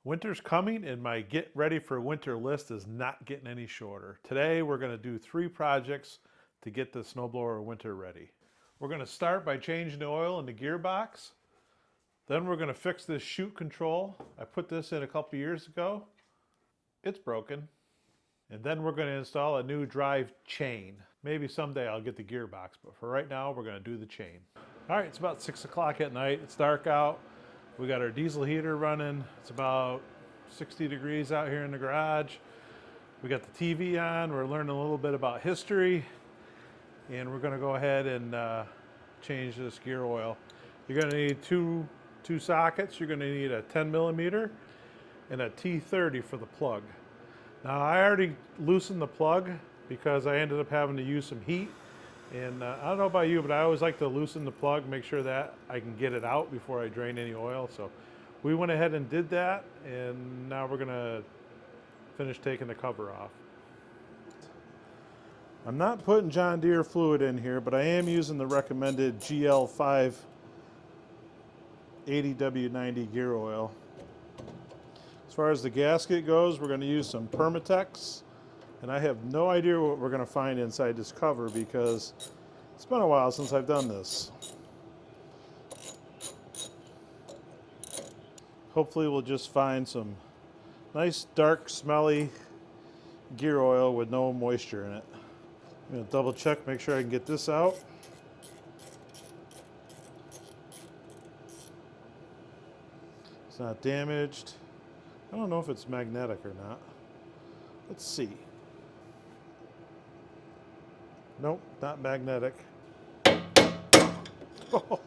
Winter's coming and my get ready for winter list is not getting any shorter. Today we're going to do 3 projects to get the snowblower winter ready. We're going to start by changing the oil in the gearbox. Then we're going to fix this chute control. I put this in a couple years ago. It's broken. And then we're going to install a new drive chain. Maybe someday I'll get the gearbox, but for right now we're going to do the chain. All right, it's about 6 o'clock at night. It's dark out. We got our diesel heater running. It's about 60 degrees out here in the garage. We got the TV on. We're learning a little bit about history. And we're going to go ahead and change this gear oil. You're going to need two sockets. You're going to need a 10 millimeter and a T30 for the plug. Now I already loosened the plug because I ended up having to use some heat. And I don't know about you, but I always like to loosen the plug, make sure that I can get it out before I drain any oil. So we went ahead and did that, and now we're gonna finish taking the cover off. I'm not putting John Deere fluid in here, but I am using the recommended GL5 80W90 gear oil. As far as the gasket goes, we're gonna use some Permatex. And I have no idea what we're going to find inside this cover because it's been a while since I've done this. Hopefully we'll just find some nice, dark, smelly gear oil with no moisture in it. I'm going to double check, make sure I can get this out. It's not damaged. I don't know if it's magnetic or not. Let's see. Nope, not magnetic. Oh,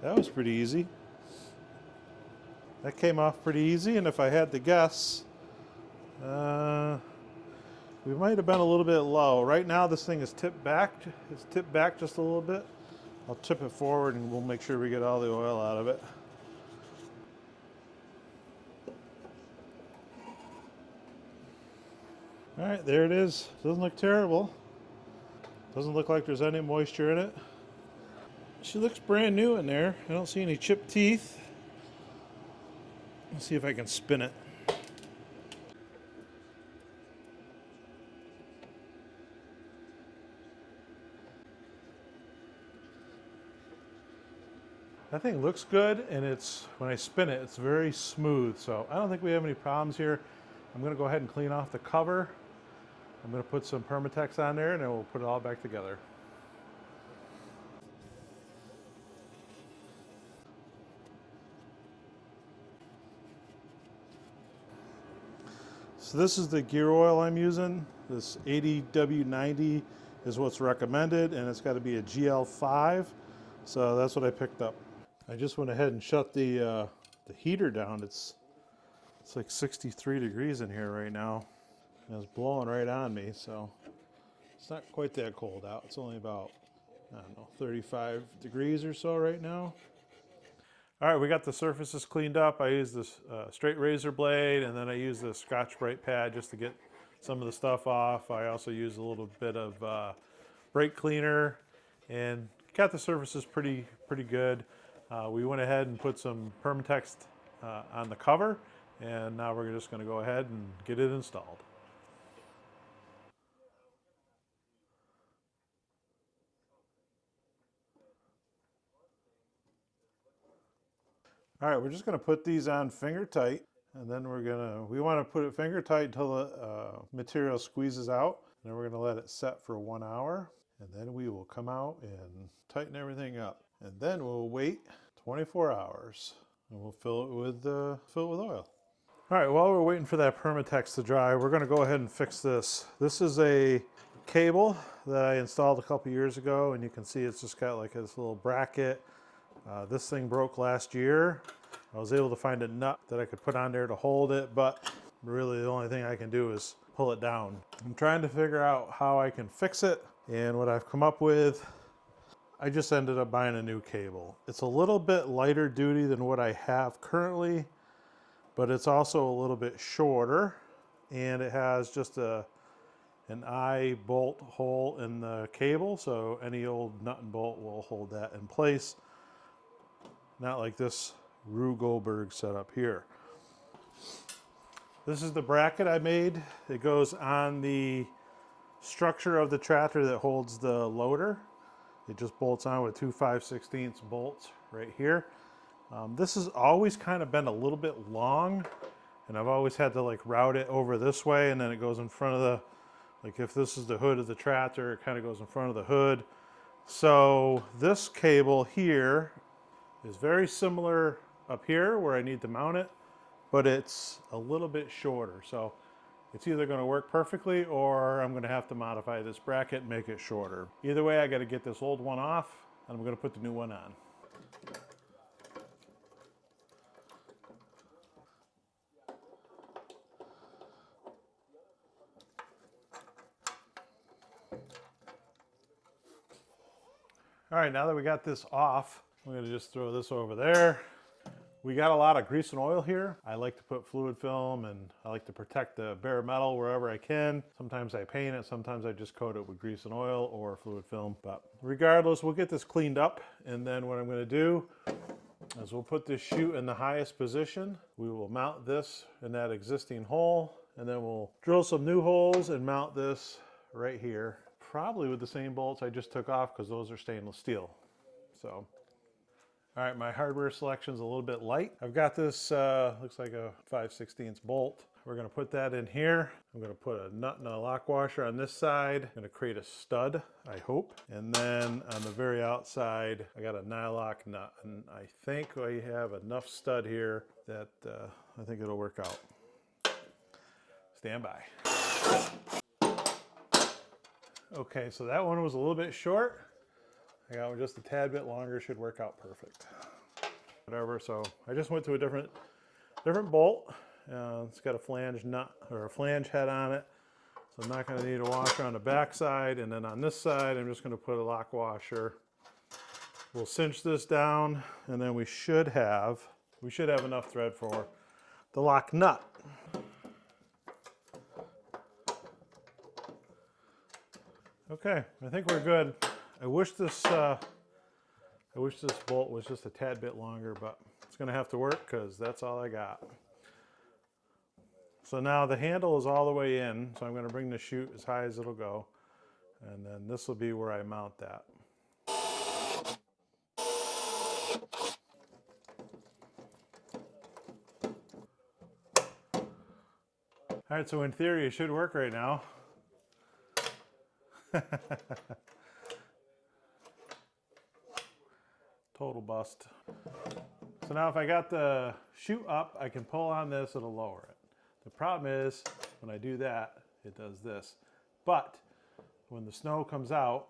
that was pretty easy. That came off pretty easy, and if I had to guess, we might have been a little bit low. Right now this thing is tipped back. It's tipped back just a little bit. I'll tip it forward and we'll make sure we get all the oil out of it. All right, there it is. Doesn't look terrible. Doesn't look like there's any moisture in it. She looks brand new in there. I don't see any chipped teeth. Let's see if I can spin it. That thing looks good, and when I spin it, it's very smooth. So I don't think we have any problems here. I'm going to go ahead and clean off the cover. I'm going to put some Permatex on there and then we'll put it all back together. So this is the gear oil I'm using. This 80W90 is what's recommended, and it's got to be a GL5. So that's what I picked up. I just went ahead and shut the heater down. It's like 63 degrees in here right now. And it's blowing right on me, so it's not quite that cold out. It's only about, I don't know, 35 degrees or so right now. All right, we got the surfaces cleaned up. I used this straight razor blade, and then I used the Scotch-Brite pad just to get some of the stuff off. I also used a little bit of brake cleaner and got the surfaces pretty good. We went ahead and put some Permatex on the cover, and now we're just going to go ahead and get it installed. All right, we're just going to put these on finger tight, and then we want to put it finger tight until the material squeezes out. And then we're going to let it set for 1 hour, and then we will come out and tighten everything up. And then we'll wait 24 hours, and we'll fill it with oil. All right, while we're waiting for that Permatex to dry, we're going to go ahead and fix this. This is a cable that I installed a couple years ago, and you can see it's just got like this little bracket. This thing broke last year. I was able to find a nut that I could put on there to hold it, but really the only thing I can do is pull it down. I'm trying to figure out how I can fix it, and what I've come up with, I just ended up buying a new cable. It's a little bit lighter duty than what I have currently, but it's also a little bit shorter, and it has just an eye bolt hole in the cable, so any old nut and bolt will hold that in place. Not like this Rue Goldberg setup here. This is the bracket I made. It goes on the structure of the tractor that holds the loader. It just bolts on with two 5/16 bolts right here. This has always kind of been a little bit long, and I've always had to like route it over this way, and then it goes in front of the, like if this is the hood of the tractor, it kind of goes in front of the hood. So this cable here is very similar up here where I need to mount it, but it's a little bit shorter. So it's either going to work perfectly or I'm going to have to modify this bracket and make it shorter. Either way, I got to get this old one off and I'm going to put the new one on. All right, now that we got this off, I'm going to just throw this over there. We got a lot of grease and oil here. I like to put fluid film and I like to protect the bare metal wherever I can. Sometimes I paint it, sometimes I just coat it with grease and oil or fluid film. But regardless, we'll get this cleaned up, and then what I'm going to do is we'll put this chute in the highest position. We will mount this in that existing hole, and then we'll drill some new holes and mount this right here. Probably with the same bolts I just took off because those are stainless steel. So. All right, my hardware selection is a little bit light. I've got this, looks like a 5/16 bolt. We're gonna put that in here. I'm gonna put a nut and a lock washer on this side. I'm gonna create a stud, I hope. And then on the very outside, I got a nylock nut. And I think I have enough stud here that I think it'll work out. Stand by. Okay, so that one was a little bit short. I got one just a tad bit longer, should work out perfect. Whatever, so I just went to a different bolt. It's got a flange nut or a flange head on it. So I'm not gonna need a washer on the back side. And then on this side, I'm just gonna put a lock washer. We'll cinch this down, and then we should have enough thread for the lock nut. Okay, I think we're good. I wish this bolt was just a tad bit longer, but it's gonna have to work because that's all I got. So now the handle is all the way in, so I'm gonna bring the chute as high as it'll go, and then this will be where I mount that. All right, so in theory, it should work right now. Total bust. So now if I got the chute up, I can pull on this, it'll lower it. The problem is, when I do that, it does this. But when the snow comes out,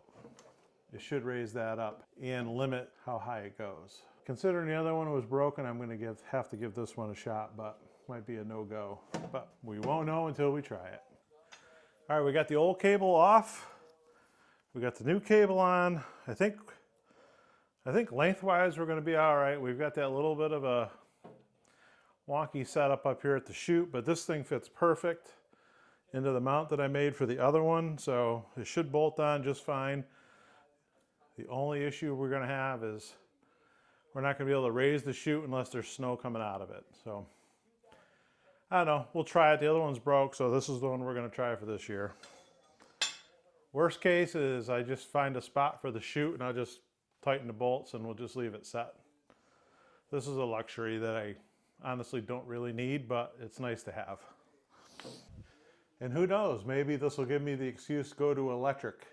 it should raise that up and limit how high it goes. Considering the other one was broken, I'm gonna have to give this one a shot, but might be a no-go. But we won't know until we try it. All right, we got the old cable off. We got the new cable on. I think lengthwise we're going to be all right. We've got that little bit of a wonky setup up here at the chute, but this thing fits perfect into the mount that I made for the other one, so it should bolt on just fine. The only issue we're going to have is we're not going to be able to raise the chute unless there's snow coming out of it. So I don't know. We'll try it. The other one's broke, so this is the one we're going to try for this year. Worst case is I just find a spot for the chute and I'll just tighten the bolts and we'll just leave it set. This is a luxury that I honestly don't really need, but it's nice to have. And who knows, maybe this will give me the excuse to go to electric.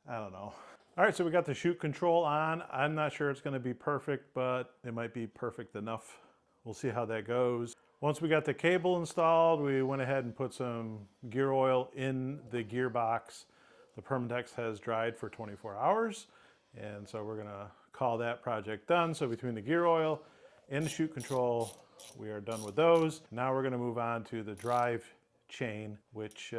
I don't know. All right, so we got the chute control on. I'm not sure it's going to be perfect, but it might be perfect enough. We'll see how that goes. Once we got the cable installed, we went ahead and put some gear oil in the gearbox. The Permatex has dried for 24 hours, and so we're gonna call that project done. So between the gear oil and the chute control, we are done with those. Now we're gonna move on to the drive chain, which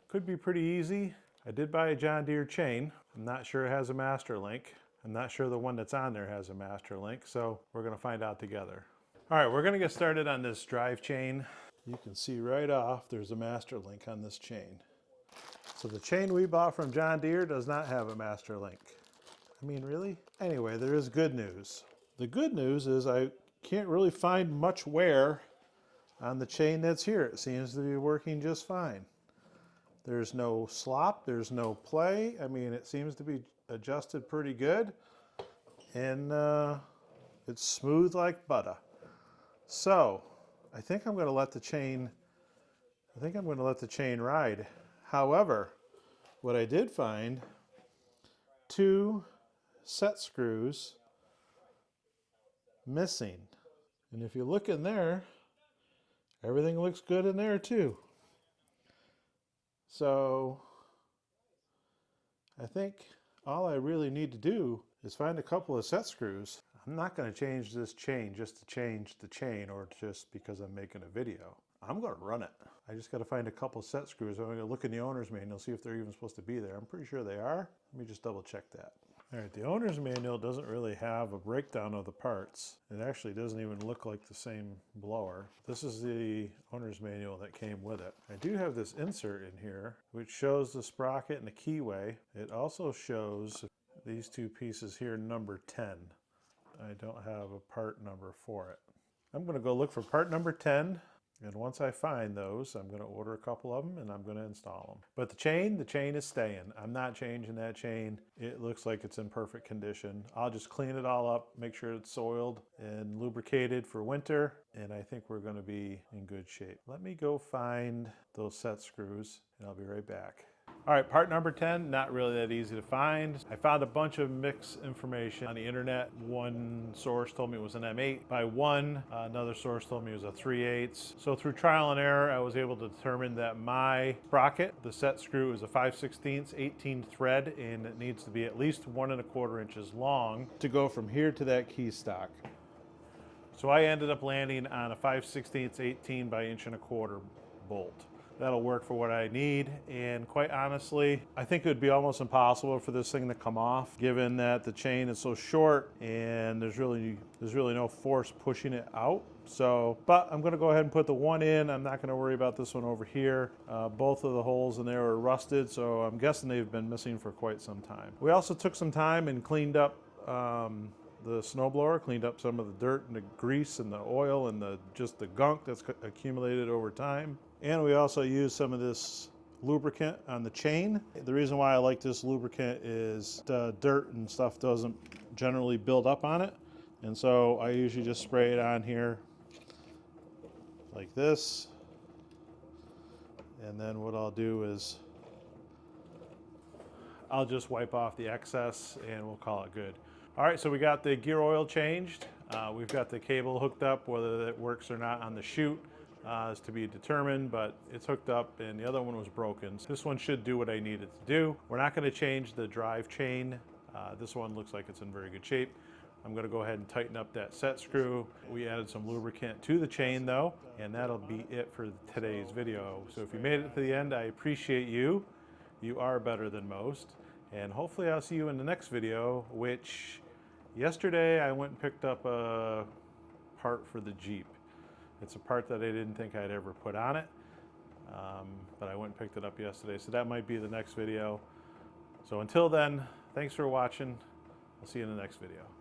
could be pretty easy. I did buy a John Deere chain. I'm not sure it has a master link. I'm not sure the one that's on there has a master link, so we're gonna find out together. All right, we're gonna get started on this drive chain. You can see right off, there's a master link on this chain. So the chain we bought from John Deere does not have a master link. I mean, really? Anyway, there is good news. The good news is I can't really find much wear on the chain that's here. It seems to be working just fine. There's no slop, there's no play. I mean, it seems to be adjusted pretty good, and it's smooth like butter. So I think I'm going to let the chain ride. However, what I did find, 2 set screws missing. And if you look in there, everything looks good in there too. So I think all I really need to do is find a couple of set screws. I'm not going to change this chain just to change the chain or just because I'm making a video. I'm going to run it. I just got to find a couple of set screws. I'm going to look in the owner's manual, see if they're even supposed to be there. I'm pretty sure they are. Let me just double check that. All right, the owner's manual doesn't really have a breakdown of the parts. It actually doesn't even look like the same blower. This is the owner's manual that came with it. I do have this insert in here, which shows the sprocket and the keyway. It also shows these 2 pieces here, number 10. I don't have a part number for it. I'm going to go look for part number 10. And once I find those, I'm going to order a couple of them and I'm going to install them. But the chain is staying. I'm not changing that chain. It looks like it's in perfect condition. I'll just clean it all up, make sure it's soiled and lubricated for winter, and I think we're going to be in good shape. Let me go find those set screws and I'll be right back. All right, part number 10, not really that easy to find. I found a bunch of mixed information on the internet. One source told me it was an M8 by 1. Another source told me it was a 3/8. So through trial and error, I was able to determine that my sprocket, the set screw, is a 5/16 18 thread, and it needs to be at least 1 1/4 inches long to go from here to that key stock. So I ended up landing on a 5/16 18 by 1 1/4 bolt. That'll work for what I need, and quite honestly, I think it would be almost impossible for this thing to come off, given that the chain is so short and there's really no force pushing it out. So, but I'm going to go ahead and put the one in. I'm not going to worry about this one over here. Both of the holes in there are rusted, so I'm guessing they've been missing for quite some time. We also took some time and cleaned up the snowblower, cleaned up some of the dirt and the grease and the oil and just the gunk that's accumulated over time. And we also used some of this lubricant on the chain. The reason why I like this lubricant is the dirt and stuff doesn't generally build up on it. And so I usually just spray it on here like this. And then what I'll do is I'll just wipe off the excess and we'll call it good. All right, so we got the gear oil changed. We've got the cable hooked up. Whether that works or not on the chute is to be determined, but it's hooked up and the other one was broken. So this one should do what I need it to do. We're not going to change the drive chain. This one looks like it's in very good shape. I'm going to go ahead and tighten up that set screw. We added some lubricant to the chain though, and that'll be it for today's video. So if you made it to the end, I appreciate you. You are better than most. And hopefully I'll see you in the next video, which yesterday I went and picked up a part for the Jeep. It's a part that I didn't think I'd ever put on it, but I went and picked it up yesterday. So that might be the next video. So until then, thanks for watching. I'll see you in the next video.